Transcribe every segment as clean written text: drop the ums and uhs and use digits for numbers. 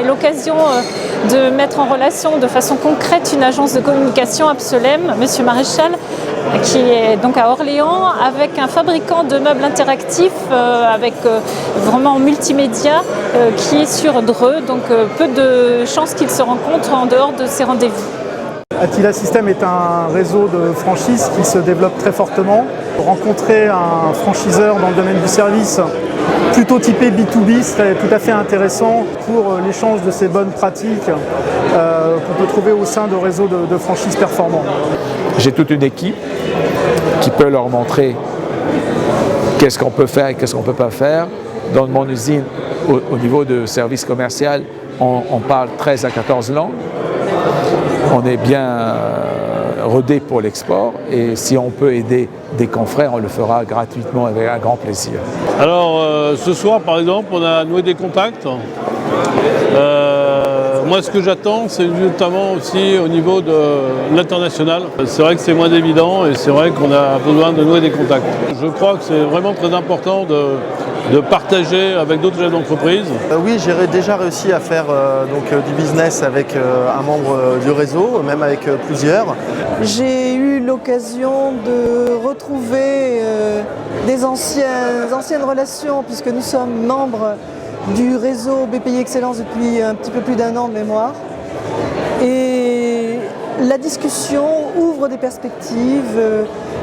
l'occasion de mettre en relation de façon concrète une agence de communication, Absolem, Monsieur Maréchal, qui est donc à Orléans, avec un fabricant de meubles interactifs, avec vraiment multimédia, qui est sur Dreux, donc peu de chances qu'ils se rencontrent en dehors de ces rendez-vous. Attila System est un réseau de franchise qui se développe très fortement. Rencontrer un franchiseur dans le domaine du service plutôt typé B2B serait tout à fait intéressant pour l'échange de ces bonnes pratiques qu'on peut trouver au sein de réseaux de franchises performants. J'ai toute une équipe qui peut leur montrer qu'est-ce qu'on peut faire et qu'est-ce qu'on ne peut pas faire. Dans mon usine, au niveau de service commercial, on parle 13 à 14 langues. On est bien rodé pour l'export et si on peut aider des confrères, on le fera gratuitement avec un grand plaisir. Alors ce soir par exemple, on a noué des contacts. Moi ce que j'attends, c'est notamment aussi au niveau de l'international. C'est vrai que c'est moins évident et c'est vrai qu'on a besoin de nouer des contacts. Je crois que c'est vraiment très important de partager avec d'autres chefs d'entreprise. Oui, j'ai déjà réussi à faire du business avec un membre du réseau, même avec plusieurs. J'ai eu l'occasion de retrouver des anciennes relations, puisque nous sommes membres du réseau BPI Excellence depuis un petit peu plus d'un an de mémoire. Et la discussion ouvre des perspectives,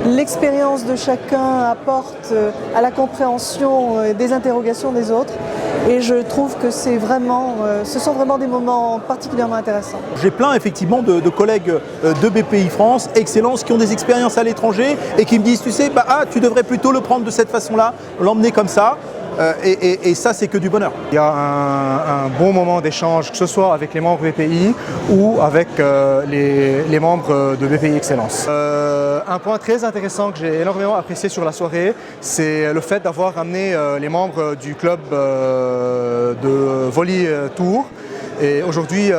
l'expérience de chacun apporte à la compréhension des interrogations des autres. Et je trouve que ce sont vraiment des moments particulièrement intéressants. J'ai plein effectivement de collègues de BPI France, Excellence, qui ont des expériences à l'étranger et qui me disent, tu sais, tu devrais plutôt le prendre de cette façon-là, l'emmener comme ça. Et ça, c'est que du bonheur. Il y a un bon moment d'échange, que ce soit avec les membres BPI ou avec les membres de BPI Excellence. Un point très intéressant que j'ai énormément apprécié sur la soirée, c'est le fait d'avoir amené les membres du club de volley tour. Et aujourd'hui,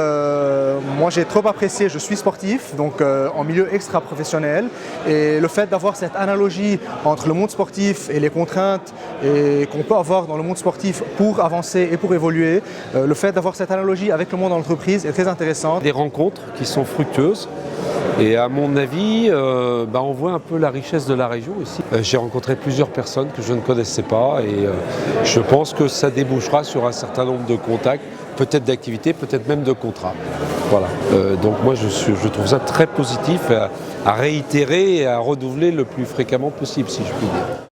moi j'ai trop apprécié, je suis sportif, donc en milieu extra-professionnel. Et le fait d'avoir cette analogie entre le monde sportif et les contraintes qu'on peut avoir dans le monde sportif pour avancer et pour évoluer, le fait d'avoir cette analogie avec le monde de l'entreprise est très intéressant. Des rencontres qui sont fructueuses. Et à mon avis, on voit un peu la richesse de la région ici. J'ai rencontré plusieurs personnes que je ne connaissais pas et je pense que ça débouchera sur un certain nombre de contacts, peut-être d'activités, peut-être même de contrats. Voilà. Donc moi je trouve ça très positif à réitérer et à renouveler le plus fréquemment possible, si je puis dire.